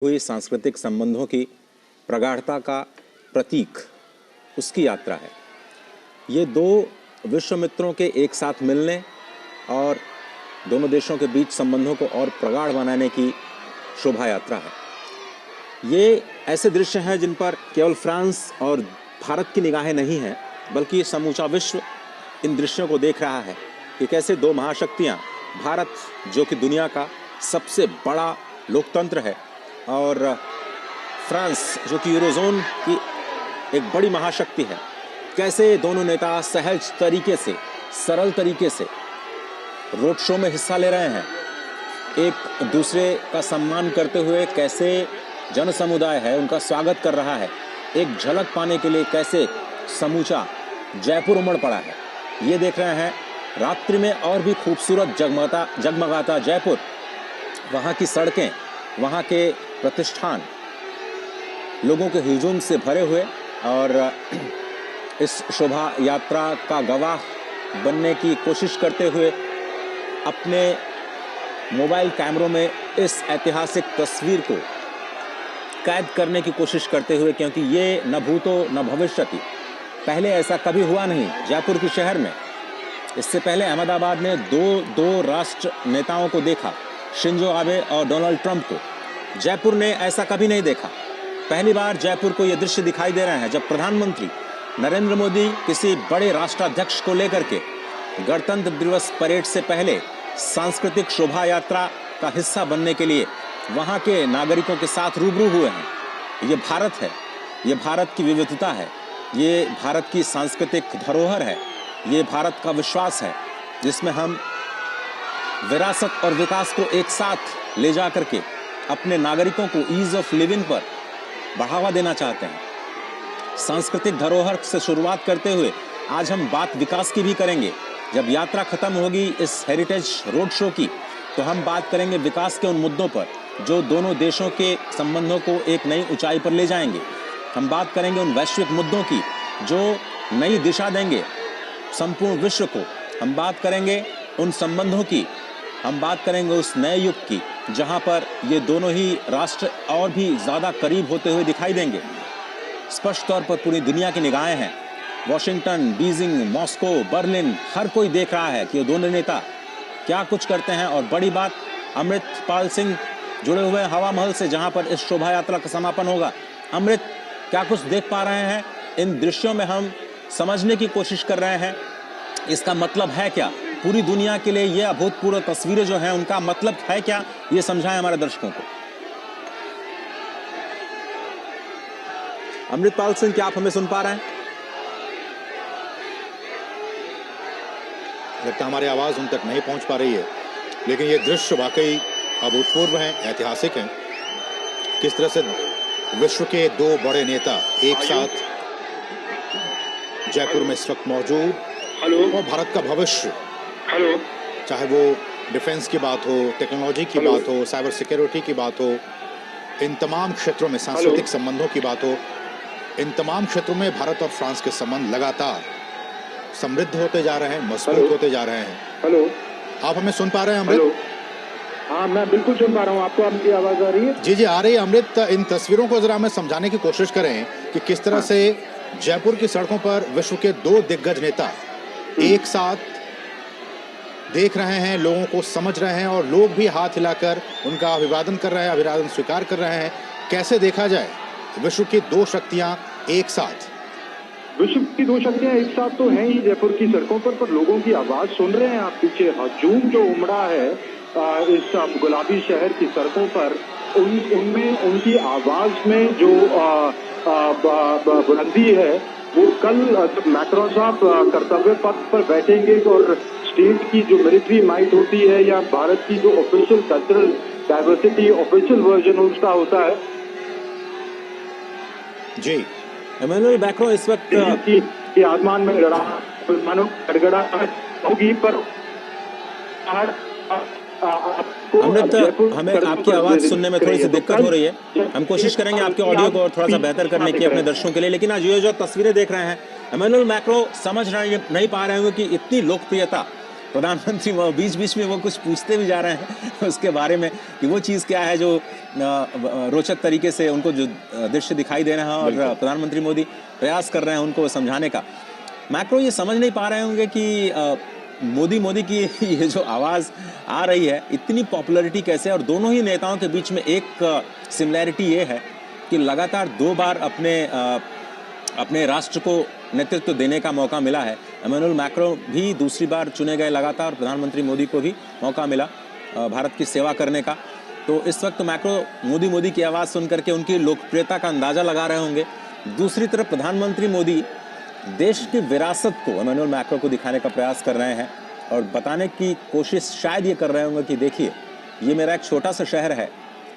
हुई सांस्कृतिक संबंधों की प्रगाढ़ता का प्रतीक उसकी यात्रा है। ये दो विश्व मित्रों के एक साथ मिलने और दोनों देशों के बीच संबंधों को और प्रगाढ़ बनाने की शोभा यात्रा है। ये ऐसे दृश्य हैं जिन पर केवल फ्रांस और भारत की निगाहें नहीं हैं, बल्कि समूचा विश्व इन दृश्यों को देख रहा है कि कैसे दो महाशक्तियां, भारत जो कि दुनिया का सबसे बड़ा लोकतंत्र है और फ्रांस जो कि यूरोजोन की एक बड़ी महाशक्ति है, कैसे दोनों नेता सहज तरीके से, सरल तरीके से रोड शो में हिस्सा ले रहे हैं, एक दूसरे का सम्मान करते हुए कैसे जन समुदाय है उनका स्वागत कर रहा है। एक झलक पाने के लिए कैसे समूचा जयपुर उमड़ पड़ा है, ये देख रहे हैं। रात्रि में और भी खूबसूरत जगमगाता जयपुर, वहाँ की सड़कें, वहाँ के प्रतिष्ठान लोगों के हुजूम से भरे हुए और इस शोभा यात्रा का गवाह बनने की कोशिश करते हुए अपने मोबाइल कैमरों में इस ऐतिहासिक तस्वीर को कैद करने की कोशिश करते हुए, क्योंकि ये न भूतो न भविष्यति, पहले ऐसा कभी हुआ नहीं जयपुर के शहर में। इससे पहले अहमदाबाद ने दो राष्ट्र नेताओं को देखा, शिंजो आबे और डोनाल्ड ट्रंप को। जयपुर ने ऐसा कभी नहीं देखा। पहली बार जयपुर को यह दृश्य दिखाई दे रहे हैं जब प्रधानमंत्री नरेंद्र मोदी किसी बड़े राष्ट्राध्यक्ष को लेकर के गणतंत्र दिवस परेड से पहले सांस्कृतिक शोभा यात्रा का हिस्सा बनने के लिए वहां के नागरिकों के साथ रूबरू हुए हैं। ये भारत है, ये भारत की विविधता है, ये भारत की सांस्कृतिक धरोहर है, ये भारत का विश्वास है जिसमें हम विरासत और विकास को एक साथ ले जा करके अपने नागरिकों को ईज ऑफ लिविंग पर बढ़ावा देना चाहते हैं। सांस्कृतिक धरोहर से शुरुआत करते हुए आज हम बात विकास की भी करेंगे। जब यात्रा खत्म होगी इस हेरिटेज रोड शो की, तो हम बात करेंगे विकास के उन मुद्दों पर जो दोनों देशों के संबंधों को एक नई ऊंचाई पर ले जाएंगे। हम बात करेंगे उन वैश्विक मुद्दों की जो नई दिशा देंगे संपूर्ण विश्व को। हम बात करेंगे उन संबंधों की, हम बात करेंगे उस नए युग की जहां पर ये दोनों ही राष्ट्र और भी ज़्यादा करीब होते हुए दिखाई देंगे। स्पष्ट तौर पर पूरी दुनिया की निगाहें हैं। वॉशिंगटन, बीजिंग, मॉस्को, बर्लिन, हर कोई देख रहा है कि ये दोनों नेता क्या कुछ करते हैं। और बड़ी बात, अमृतपाल सिंह जुड़े हुए हवा महल से, जहां पर इस शोभा यात्रा का समापन होगा। अमृत, क्या कुछ देख पा रहे हैं इन दृश्यों में? हम समझने की कोशिश कर रहे हैं इसका मतलब है क्या। पूरी दुनिया के लिए ये अभूतपूर्व तस्वीरें जो हैं उनका मतलब है क्या, ये समझाएं हमारे दर्शकों को। अमृतपाल सिंह, क्या आप हमें सुन पा रहे हैं? लगता हमारी आवाज उन तक नहीं पहुंच पा रही है, लेकिन ये दृश्य वाकई अभूतपूर्व हैं, ऐतिहासिक हैं। किस तरह से विश्व के दो बड़े नेता एक साथ जयपुर में इस वक्त मौजूद, और भारत का भविष्य, चाहे वो डिफेंस की बात हो, टेक्नोलॉजी की बात हो, साइबर सिक्योरिटी की बात हो, इन तमाम क्षेत्रों में सांस्कृतिक संबंधों की बात हो, इन तमाम क्षेत्रों में भारत और फ्रांस के संबंध लगातार समृद्ध होते जा रहे हैं, मजबूत होते जा रहे हैं। हेलो, आप हमें सुन पा रहे हैं अमृत? हाँ, मैं बिल्कुल सुन पा रहा हूँ। आपको आपकी आवाज आ रही है? जी आ रही है। अमृत, इन तस्वीरों को जरा हमें समझाने की कोशिश करें कि किस तरह से जयपुर की सड़कों पर विश्व के दो दिग्गज नेता एक साथ देख रहे हैं, लोगों को समझ रहे हैं और लोग भी हाथ हिलाकर उनका अभिवादन कर रहे हैं, अभिवादन स्वीकार कर रहे हैं। कैसे देखा जाए विश्व की दो शक्तियां एक साथ? विश्व की दो शक्तियां एक साथ तो हैं ही जयपुर की सड़कों पर लोगों की आवाज सुन रहे हैं आप पीछे। हजूम जो उमड़ा है इस गुलाबी शहर की सड़कों पर, उनमें उनकी आवाज में जो बुलंदी है, वो कल जब मैक्रोन साहब कर्तव्य पथ पर बैठेंगे और स्टेट की जो मिलिट्री माइट होती है या भारत की जो official cultural diversity official version उसका होता है। जी, इमैनुअल मैक्रों इस वक्त की आसमान में लड़ा मानो गड़गड़ा होगी, पर अमृत, हमें आपकी आवाज सुनने में थोड़ी सी दिक्कत हो रही है। हम कोशिश करेंगे आपके ऑडियो को और थोड़ा सा बेहतर करने की अपने दर्शकों के लिए। लेकिन आज ये जो तस्वीरें देख रहे हैं, इमैनुअल मैक्रों समझ नहीं पा रहे होंगे कि इतनी लोकप्रियता प्रधानमंत्री बीच बीच में वो कुछ पूछते भी जा रहे हैं उसके बारे में कि वो चीज़ क्या है जो रोचक तरीके से उनको जो दृश्य दिखाई दे रहे हैं, और प्रधानमंत्री मोदी प्रयास कर रहे हैं उनको समझाने का। मैक्रो ये समझ नहीं पा रहे होंगे कि मोदी की ये जो आवाज़ आ रही है, इतनी पॉपुलैरिटी कैसे, और दोनों ही नेताओं के बीच में एक सिमिलैरिटी ये है कि लगातार 2 बार अपने राष्ट्र को नेतृत्व देने का मौका मिला है। इमैनुअल मैक्रो भी दूसरी बार चुने गए लगातार, प्रधानमंत्री मोदी को भी मौका मिला भारत की सेवा करने का। तो इस वक्त मैक्रो मोदी की आवाज़ सुन करके उनकी लोकप्रियता का अंदाज़ा लगा रहे होंगे। दूसरी तरफ प्रधानमंत्री मोदी देश की विरासत को इमैनुअल मैक्रो को दिखाने का प्रयास कर रहे हैं और बताने की कोशिश शायद ये कर रहे होंगे कि देखिए, ये मेरा एक छोटा सा शहर है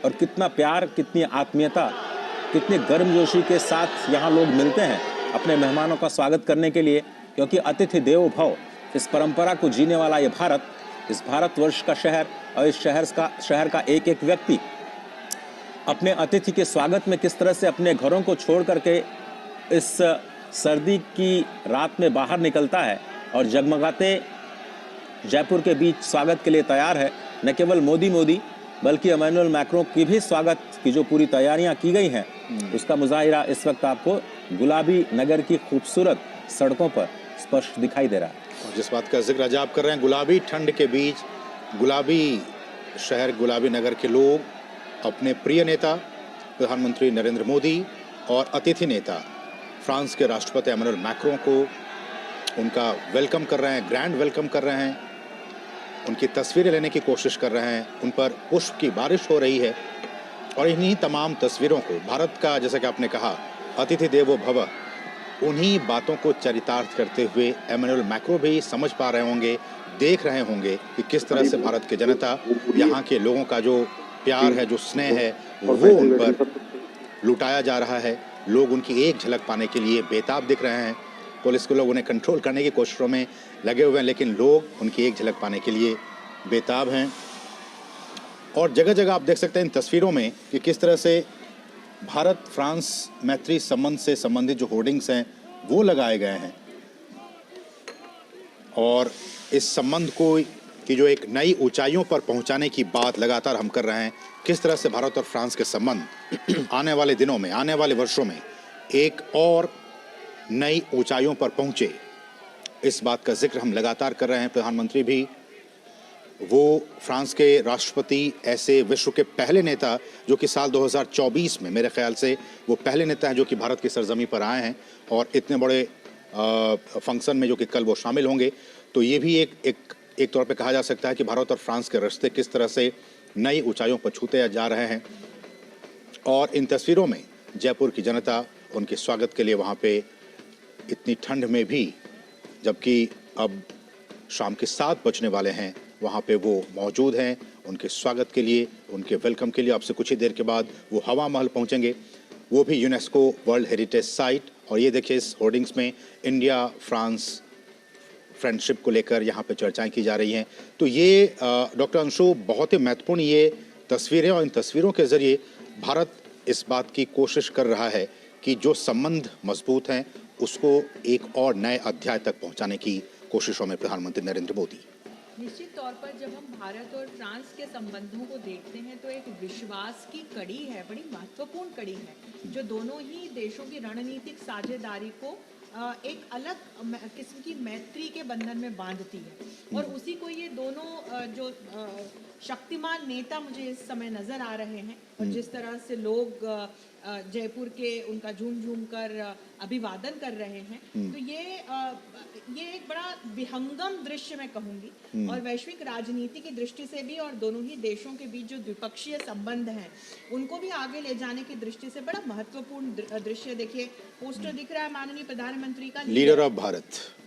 और कितना प्यार, कितनी आत्मीयता, कितनी गर्मजोशी के साथ यहाँ लोग मिलते हैं अपने मेहमानों का स्वागत करने के लिए, क्योंकि अतिथि देवो भव, इस परंपरा को जीने वाला ये भारत, इस भारतवर्ष का शहर और इस शहर का एक एक व्यक्ति अपने अतिथि के स्वागत में किस तरह से अपने घरों को छोड़ करके इस सर्दी की रात में बाहर निकलता है और जगमगाते जयपुर के बीच स्वागत के लिए तैयार है। न केवल मोदी बल्कि इमैनुअल मैक्रो की भी स्वागत की जो पूरी तैयारियां की गई हैं, उसका मुजाहिरा इस वक्त आपको गुलाबी नगर की खूबसूरत सड़कों पर स्पष्ट दिखाई दे रहा है। और जिस बात का जिक्र आज आप कर रहे हैं, गुलाबी ठंड के बीच गुलाबी शहर, गुलाबी नगर के लोग अपने प्रिय नेता प्रधानमंत्री नरेंद्र मोदी और अतिथि नेता फ्रांस के राष्ट्रपति इमैनुअल मैक्रों को उनका वेलकम कर रहे हैं, ग्रैंड वेलकम कर रहे हैं, उनकी तस्वीरें लेने की कोशिश कर रहे हैं, उन पर पुष्प की बारिश हो रही है। और इन्हीं तमाम तस्वीरों को भारत का, जैसा कि आपने कहा, अतिथि देवो भव, उन्हीं बातों को चरितार्थ करते हुए इमैनुअल मैक्रो भी समझ पा रहे होंगे, देख रहे होंगे कि किस तरह से भारत की जनता, यहाँ के लोगों का जो प्यार है, जो स्नेह है, वो उन पर लुटाया जा रहा है। लोग उनकी एक झलक पाने के लिए बेताब दिख रहे हैं। पुलिस के लोग उन्हें कंट्रोल करने की कोशिशों में लगे हुए हैं, लेकिन लोग उनकी एक झलक पाने के लिए बेताब हैं। और जगह जगह आप देख सकते हैं इन तस्वीरों में कि किस तरह से भारत फ्रांस मैत्री संबंध से संबंधित जो होर्डिंग्स हैं वो लगाए गए हैं, और इस संबंध को की जो एक नई ऊंचाइयों पर पहुंचाने की बात लगातार हम कर रहे हैं। किस तरह से भारत और फ्रांस के संबंध आने वाले दिनों में, आने वाले वर्षों में एक और नई ऊंचाइयों पर पहुंचे, इस बात का जिक्र हम लगातार कर रहे हैं। प्रधानमंत्री भी, वो फ्रांस के राष्ट्रपति, ऐसे विश्व के पहले नेता जो कि साल 2024 में, मेरे ख्याल से वो पहले नेता हैं जो कि भारत की सरजमी पर आए हैं, और इतने बड़े फंक्शन में जो कि कल वो शामिल होंगे। तो ये भी एक तौर पे कहा जा सकता है कि भारत और फ्रांस के रिश्ते किस तरह से नई ऊंचाइयों पर छूते जा रहे हैं। और इन तस्वीरों में जयपुर की जनता उनके स्वागत के लिए वहाँ पे इतनी ठंड में भी, जबकि अब शाम के 7 बजने वाले हैं, वहाँ पे वो मौजूद हैं उनके स्वागत के लिए, उनके वेलकम के लिए। आपसे कुछ ही देर के बाद वो हवा महल पहुँचेंगे, वो भी यूनेस्को वर्ल्ड हेरिटेज साइट। और ये देखिए, इस होर्डिंग्स में इंडिया फ्रांस फ्रेंडशिप को लेकर यहाँ पे चर्चाएं की जा रही हैं। तो ये डॉक्टर अंशु, बहुत ही महत्वपूर्ण ये तस्वीरें, और इन तस्वीरों के जरिए भारत इस बात की कोशिश कर रहा है कि जो संबंध मजबूत हैं उसको एक और नए अध्याय तक पहुँचाने की कोशिशों में प्रधानमंत्री नरेंद्र मोदी। निश्चित तौर पर जब हम भारत और फ्रांस के संबंधों को देखते हैं तो एक विश्वास की कड़ी है, बड़ी महत्वपूर्ण कड़ी है, जो दोनों ही देशों की रणनीतिक साझेदारी को एक अलग किस्म की मैत्री के बंधन में बांधती है। और उसी को ये दोनों जो शक्तिमान नेता मुझे इस समय नजर आ रहे हैं, और जिस तरह से लोग जयपुर के उनका झूम कर अभिवादन कर रहे हैं, तो ये एक बड़ा विहंगम दृश्य मैं कहूंगी, और वैश्विक राजनीति की दृष्टि से भी, और दोनों ही देशों के बीच जो द्विपक्षीय संबंध हैं उनको भी आगे ले जाने की दृष्टि से बड़ा महत्वपूर्ण दृश्य। देखिए, पोस्टर दिख रहा है माननीय प्रधानमंत्री का, लीडर ऑफ भारत,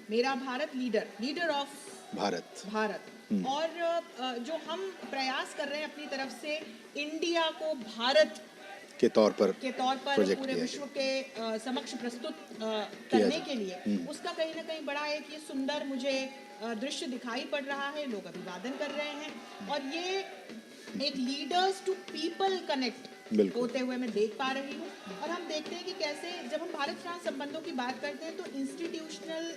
मेरा भारत, लीडर ऑफ भारत। और जो हम प्रयास कर रहे हैं अपनी तरफ से इंडिया को भारत के तौर पर पूरे विश्व के समक्ष प्रस्तुत करने के लिए, उसका कहीं ना कहीं बड़ा एक ये सुंदर मुझे दृश्य दिखाई पड़ रहा है। लोग अभिवादन कर रहे हैं, और ये एक लीडर्स टू पीपल कनेक्ट बिल्कुल। होते हुए मैं देख पा रही हूँ। और हम देखते हैं कि कैसे जब हम भारत फ्रांस संबंधों की बात करते हैं तो institutional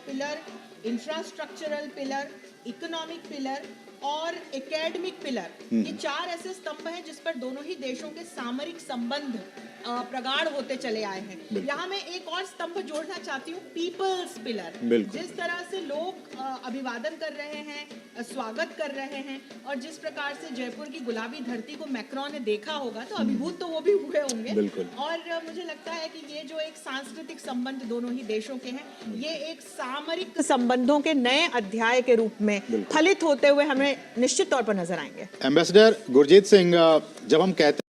pillar, infrastructural pillar, economic pillar और एकेडमिक पिलर, ये 4 ऐसे स्तंभ हैं जिस पर दोनों ही देशों के सामरिक संबंध प्रगाढ़ होते चले आए हैं। यहाँ मैं एक और स्तंभ जोड़ना चाहती हूँ, पीपल्स पिलर। बिल्कुल। जिस तरह से लोग अभिवादन कर रहे हैं, स्वागत कर रहे हैं, और जिस प्रकार से जयपुर की गुलाबी धरती को मैक्रोन ने देखा होगा तो अभिभूत तो वो भी हुए होंगे। बिल्कुल। और मुझे लगता है कि ये जो एक सांस्कृतिक संबंध दोनों ही देशों के हैं, ये एक सामरिक संबंधों के नए अध्याय के रूप में फलित होते हुए हमें निश्चित तौर पर नजर आएंगे। एम्बेसडर गुरजीत सिंह, जब हम कहते